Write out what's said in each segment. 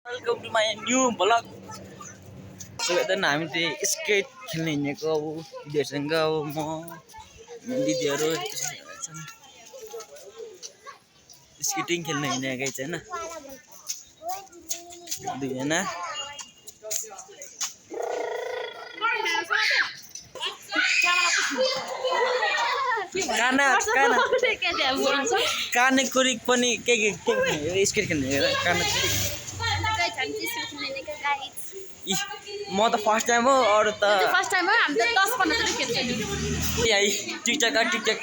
Welcome to my new vlog. So then हामी चाहिँ skate खेल्न हिँडेको अब दिदीहरूसँग अब म दिदीहरू स्केटिङ खेल्न हिँडेको छैन दुईजना काने कुरिक पनि के स्केट खेल्ने काने कुरिक म त फर्स्ट टाइम हो अरु त फर्स्ट टाइम हो हामी त 10 15 चोटी खेल्छौँ यही टिकटक टिकटक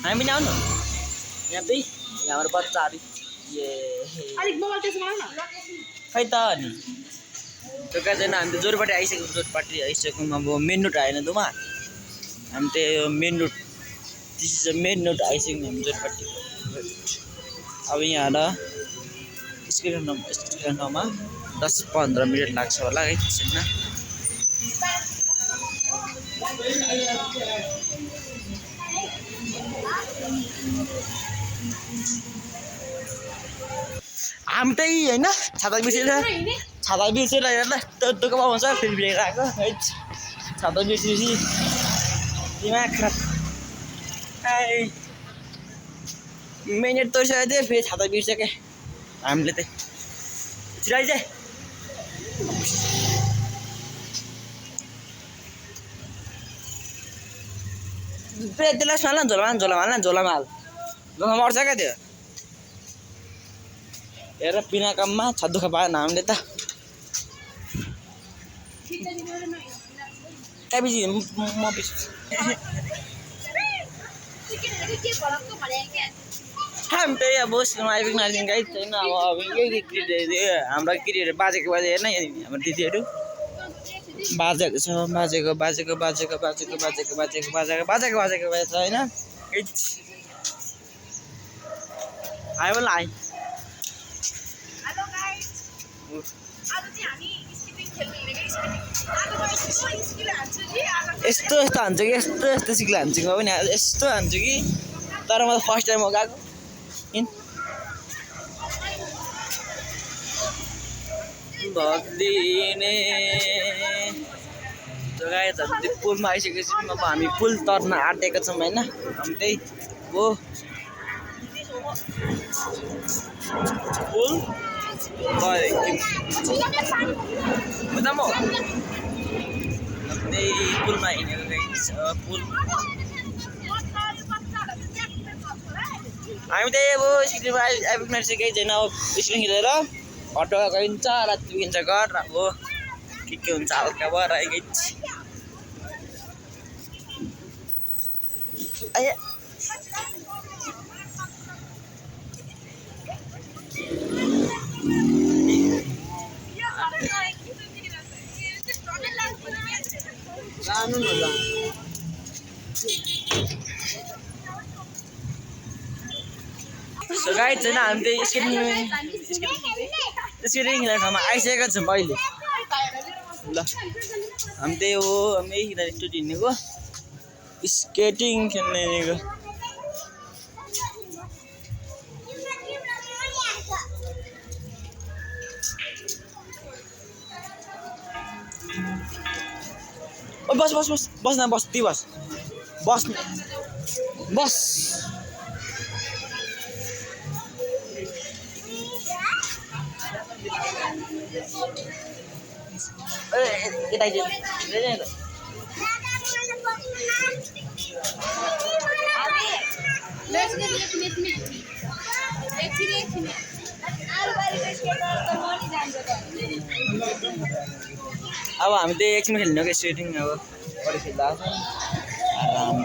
हामी पनि आउनु यहाँ चाहिँ हाम्रो बच्चाहरू ए अलिक मोबाइल त्यसो गर्न खै त नि त्यो का छैन हामी त जोरपाटी आइसक्यौँ अब मेन रोड आएन दुमा हामी त main road this is a main road आइसक्यौँ हामी जोरपाटी अब यहाँ स्टेसनमा 10-15 मिनट लाग्छ होला है त्यसैमा हामी त हैन छाता बिर्सेर हेर्न दोकानमा आउँछ फेरि भिडेर आएको है छाता बिर्सेपछि दिमाग खराब मिनेट तोर्सक्यो थियो फेरि छाता बिर्सेको हामीले त छिराइ चाहिँ त्यसलाई सुनाल झोलामा मर्छ क्या त्यो हेर बिना काममा छद्दुख पाएन हामीले त क्याबिजी म हामी त अब आइपुग्न गाई छैन अब यही हाम्रो केटीहरू बाजेको हेर्न हाम्रो दिदीहरू बाजेको छ बाजेको होइन आयो होला आइ यस्तो हान्छु कि यस्तो सिक्ला हान्छु म पनि यस्तो हान्छु कि तर म त फर्स्ट टाइम हो गएको भक्दिने जग्गा झन् पुलमा आइसकेपछि अब हामी पुल तर्न आँटेको छौँ होइन हामी त्यही हो पुल त्यही पुलमा हिँडेको पुल हामी त्यही अब स्कुलमा आइपुग्न केही छैन अब स्कुल खेलेर अटो गइन्छ राति पुगिन्छ घर अब के हुन्छ हल्का भएर जानु न सो गाइस छैन हामी त स्केटिङ खेल्ने ठाउँमा आइसकेका छौँ अहिले ल हामी त्यही हो हामी यही स्टुडियो हिँडेको स्केटिङ खेल्ने हिँडेको बस अब हामी त एकछिन खेल्ने हो स्केटिङ अब अरू खेल्दा आराम